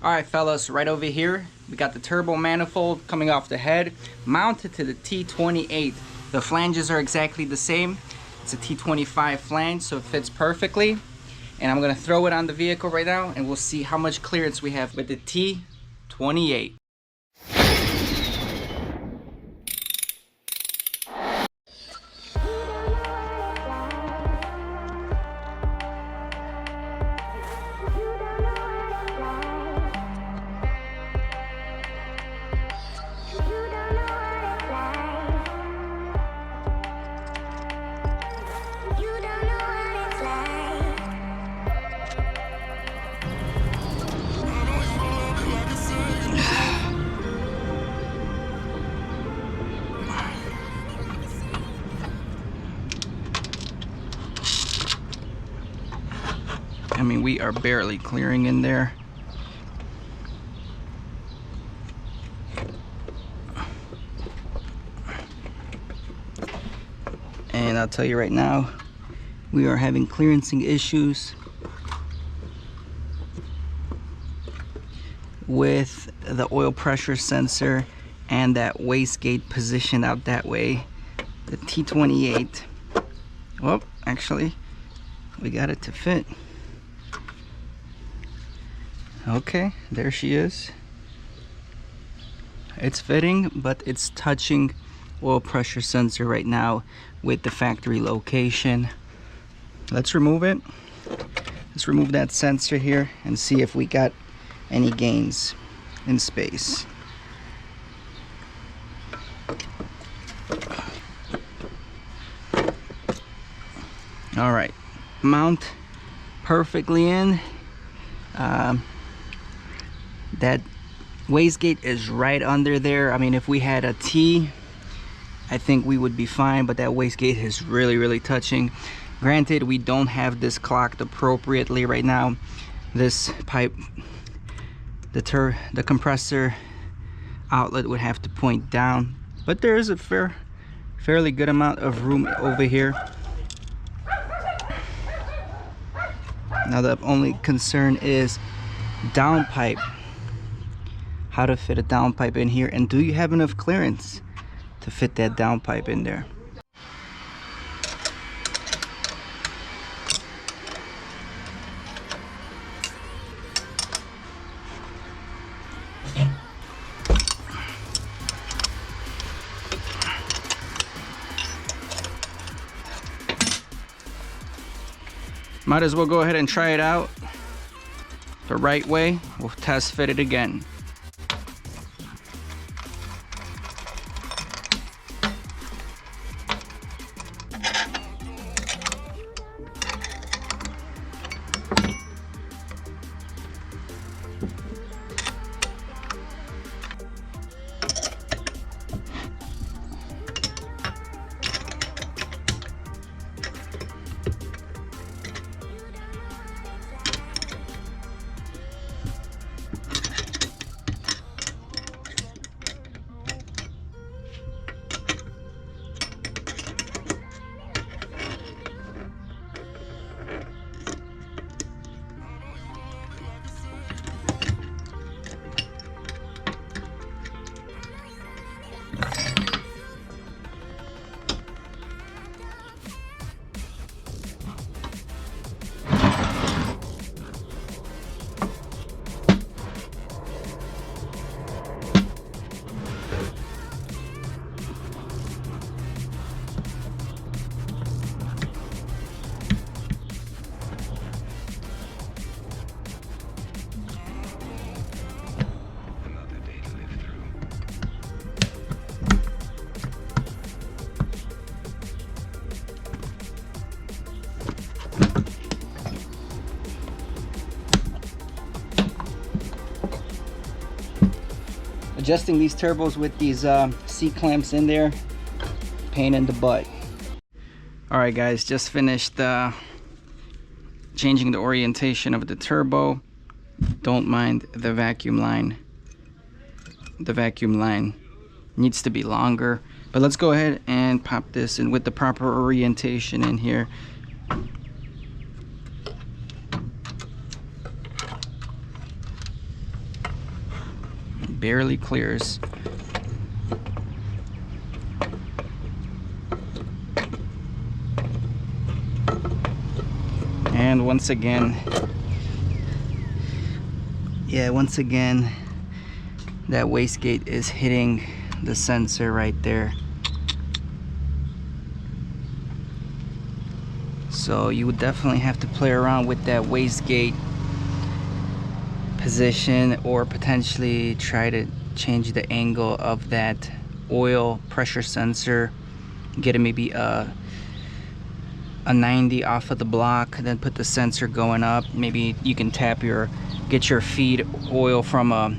Alright fellas, right over here we got the turbo manifold coming off the head, mounted to the T28. The flanges are exactly the same. It's a T25 flange, so it fits perfectly. And I'm gonna throw it on the vehicle right now and we'll see how much clearance we have with the T28. I mean, we are barely clearing in there. And I'll tell you right now, we are having clearancing issues with the oil pressure sensor and that wastegate position out that way. The T28. Well, actually, we got it to fit. Okay, there she is. It's fitting, but it's touching oil pressure sensor right now with the factory location. Let's remove it. Let's remove that sensor here and see if we got any gains in space. All right, mount perfectly in. That wastegate is right under there. I mean, if we had a T, I think we would be fine, but that wastegate is really touching. Granted, we don't have this clocked appropriately right now. This pipe, the compressor outlet would have to point down, but there is a fairly good amount of room over here. Now the only concern is downpipe. How to fit a downpipe in here, and do you have enough clearance to fit that downpipe in there? Might as well go ahead and try it out the right way. We'll test fit it again. Adjusting these turbos with these C-clamps in there, pain in the butt. Alright guys, just finished changing the orientation of the turbo. Don't mind the vacuum line. The vacuum line needs to be longer, but let's go ahead and pop this in with the proper orientation in here. barely clears. And once again, once again, that wastegate is hitting the sensor right there. So you would definitely have to play around with that wastegate position, or potentially try to change the angle of that oil pressure sensor. Get it maybe a 90 off of the block, then put the sensor going up. Maybe you can get your feed oil from a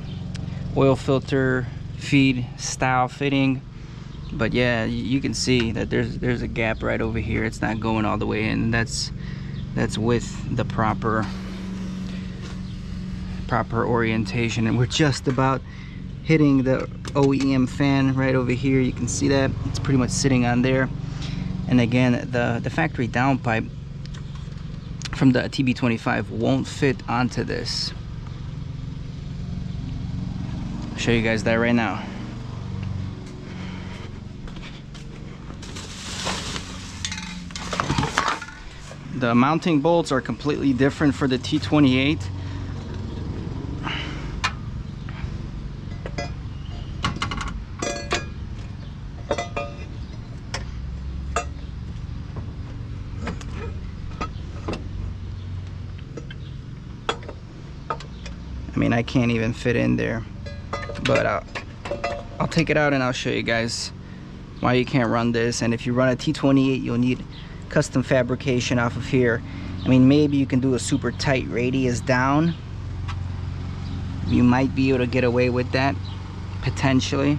oil filter feed style fitting. But yeah, you can see that there's a gap right over here. It's not going all the way in. That's with the proper orientation, and we're just about hitting the OEM fan right over here. You can see that it's pretty much sitting on there. And again, the factory downpipe from the TB25 won't fit onto this. I'll show you guys that right now. The mounting bolts are completely different for the T28. I mean, I can't even fit in there, but I'll take it out and I'll show you guys why you can't run this. And if you run a T28, you'll need custom fabrication off of here. I mean, maybe you can do a super tight radius down. You might be able to get away with that, potentially.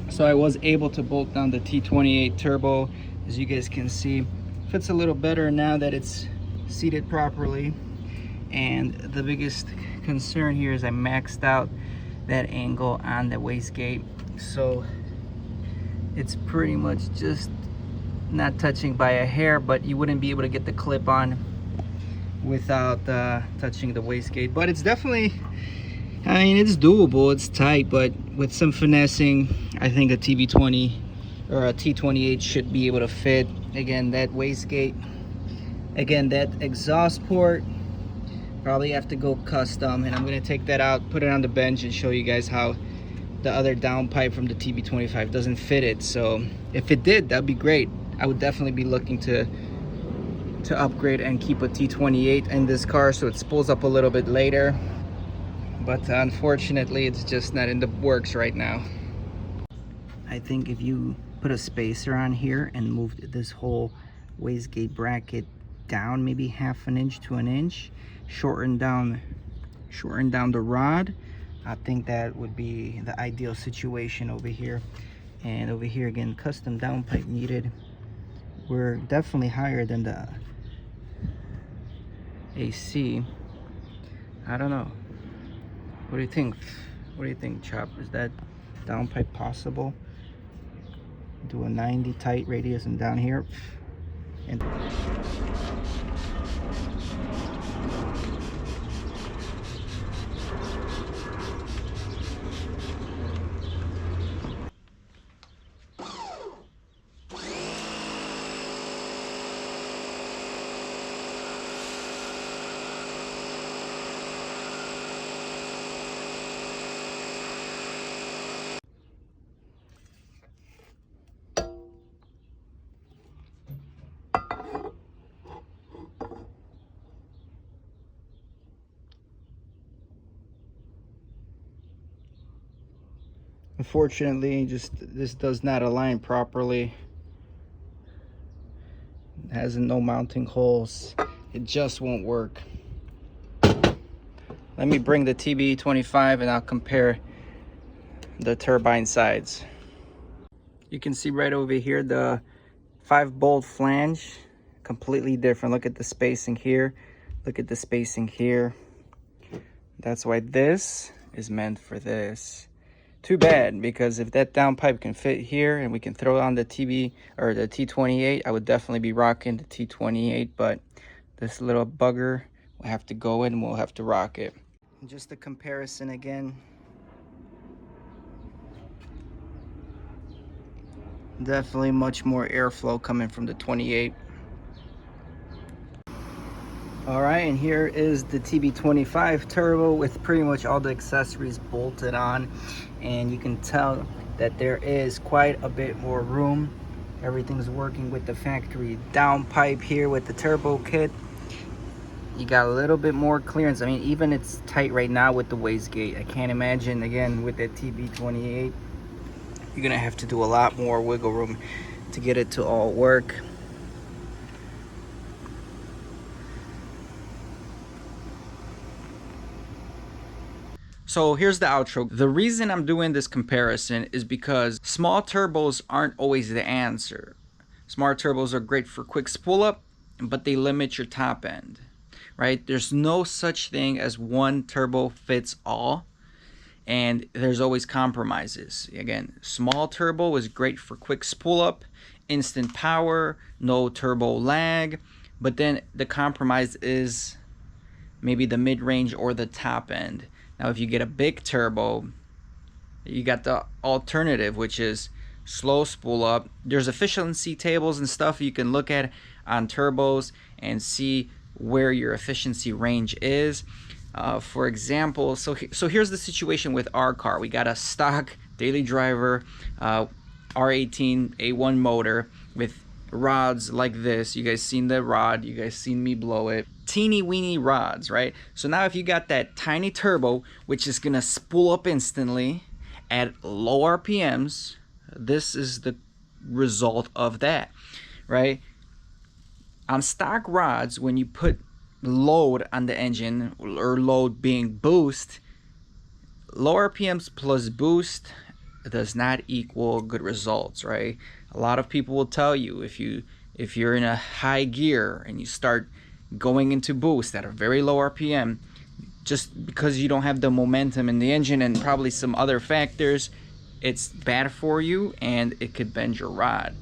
So I was able to bolt down the T28 turbo. As you guys can see, fits a little better now that it's seated properly. And the biggest concern here is I maxed out that angle on the wastegate, so it's pretty much just not touching by a hair, but you wouldn't be able to get the clip on without touching the wastegate. But it's definitely, I mean, it's doable. It's tight, but with some finessing, I think a TB20 or a T28 should be able to fit. Again, that wastegate, again, that exhaust port, probably have to go custom, and I'm gonna take that out, put it on the bench, and show you guys how the other downpipe from the TB25 doesn't fit it. So if it did, that'd be great. I would definitely be looking to upgrade and keep a T28 in this car so it spools up a little bit later. But unfortunately, it's just not in the works right now. I think if you put a spacer on here and moved this whole wastegate bracket down maybe half an inch to an inch, shorten down the rod, I think that would be the ideal situation over here. And over here again, custom downpipe needed. We're definitely higher than the AC. I don't know. What do you think? What do you think, Chop? Is that downpipe possible? Do a 90 tight radius and down here. And unfortunately, this does not align properly. It has no mounting holes. It just won't work. Let me bring the TB25 and I'll compare the turbine sides. You can see right over here the 5-bolt flange, completely different. Look at the spacing here. Look at the spacing here. That's why this is meant for this. Too bad, because if that downpipe can fit here and we can throw on the TB or the T28, I would definitely be rocking the T28, but this little bugger will have to go in and we'll have to rock it. And just a comparison again. Definitely much more airflow coming from the 28. All right, and here is the TB25 turbo with pretty much all the accessories bolted on, and you can tell that there is quite a bit more room. Everything's working with the factory downpipe here with the turbo kit. You got a little bit more clearance. I mean, even it's tight right now with the wastegate. I can't imagine, again, with that TB28, you're gonna have to do a lot more wiggle room to get it to all work. So here's the outro. The reason I'm doing this comparison is because small turbos aren't always the answer. Smart turbos are great for quick spool up, but they limit your top end, right? There's no such thing as one turbo fits all, and there's always compromises. Again, small turbo is great for quick spool up, instant power, no turbo lag, but then the compromise is maybe the mid-range or the top end. Now, if you get a big turbo, you got the alternative, which is slow spool up. There's efficiency tables and stuff you can look at on turbos and see where your efficiency range is. For example, so here's the situation with our car. We got a stock daily driver R18 A1 motor with rods like this. You guys seen the rod, you guys seen me blow it. Teeny weeny rods, right? So now if you got that tiny turbo, which is gonna spool up instantly at low RPMs, this is the result of that, right? On stock rods, when you put load on the engine, or load being boost, low RPMs plus boost does not equal good results, right? A lot of people will tell you if you're in a high gear and you start going into boost at a very low RPM, just because you don't have the momentum in the engine and probably some other factors, it's bad for you and it could bend your rod,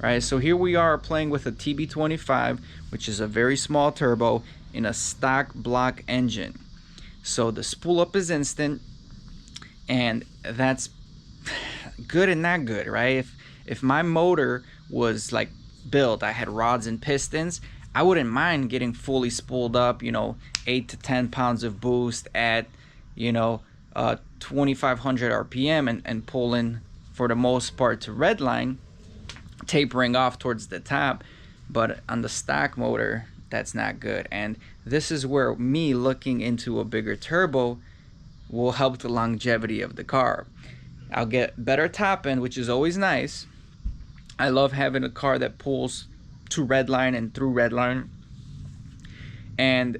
right? So here we are playing with a TB25, which is a very small turbo in a stock block engine. So the spool up is instant, and that's good and not good, right? If my motor was like built, I had rods and pistons, I wouldn't mind getting fully spooled up, 8 to 10 pounds of boost at 2500 RPM and pulling for the most part to redline, tapering off towards the top. But on the stock motor, that's not good. And this is where me looking into a bigger turbo will help the longevity of the car. I'll get better top end, which is always nice. I love having a car that pulls to redline and through redline, and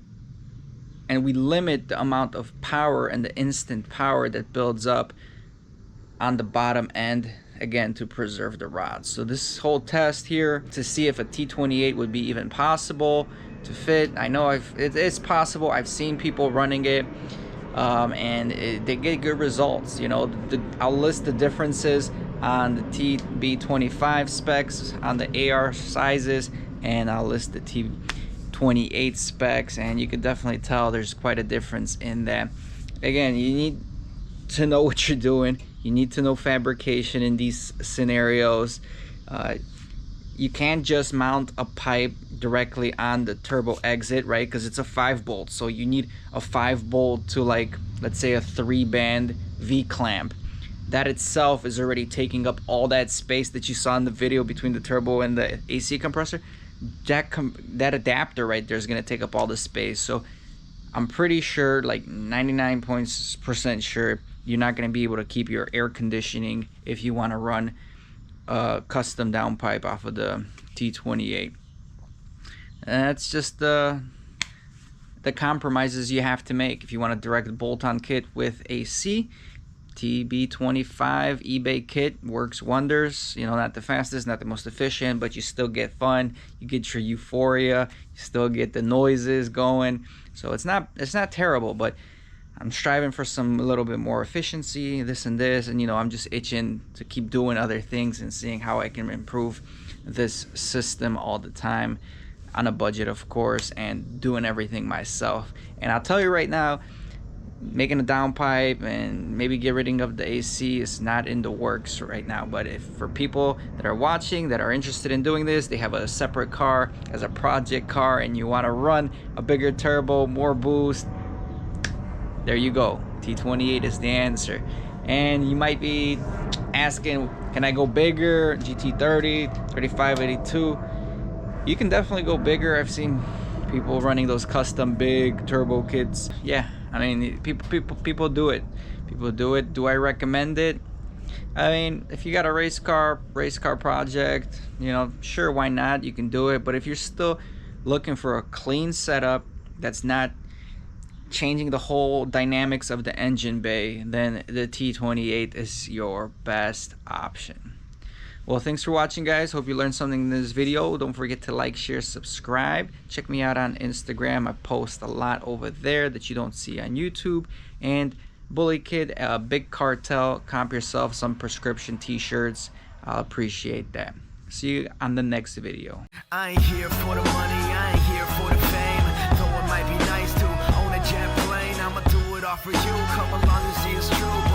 we limit the amount of power and the instant power that builds up on the bottom end, again, to preserve the rods. So this whole test here to see if a T28 would be even possible to fit. I know it's possible. I've seen people running it, and they get good results. I'll list the differences on the TB25 specs on the AR sizes, and I'll list the T28 specs, and you can definitely tell there's quite a difference in that. Again, you need to know what you're doing. You need to know fabrication in these scenarios. You can't just mount a pipe directly on the turbo exit, right? Because it's a 5-bolt, so you need a 5-bolt to, like, let's say a 3-band V-clamp. That itself is already taking up all that space that you saw in the video between the turbo and the AC compressor. That adapter right there is going to take up all the space. So I'm pretty sure, like 99% sure, you're not going to be able to keep your air conditioning if you want to run a custom downpipe off of the T28. And that's just the compromises you have to make if you want a direct bolt-on kit with AC. TB25 eBay kit works wonders. Not the fastest, not the most efficient, but you still get fun. You get your euphoria. You still get the noises going. So it's not terrible, but I'm striving for some a little bit more efficiency, this and this, and you know, I'm just itching to keep doing other things and seeing how I can improve this system all the time, on a budget of course, and doing everything myself. And I'll tell you right now, making a downpipe and maybe get rid of the AC is not in the works right now. But if for people that are watching that are interested in doing this, they have a separate car as a project car and you want to run a bigger turbo, more boost, there you go. T28 is the answer. And you might be asking, can I go bigger? GT30, 3582. You can definitely go bigger. I've seen people running those custom big turbo kits. Yeah, I mean, people do it. People do it. Do I recommend it? I mean, if you got a race car project, you know, sure, why not? You can do it. But if you're still looking for a clean setup that's not changing the whole dynamics of the engine bay, then the T28 is your best option. Well, thanks for watching, guys. Hope you learned something in this video. Don't forget to like, share, subscribe. Check me out on Instagram. I post a lot over there that you don't see on YouTube. And Bully Kid, Big Cartel, comp yourself some prescription t-shirts. I'll appreciate that. See you on the next video. I ain't here for the money, I ain't here for the fame. Though it might be nice to own a jet plane, I'ma do it all for you. Come along and see it's true.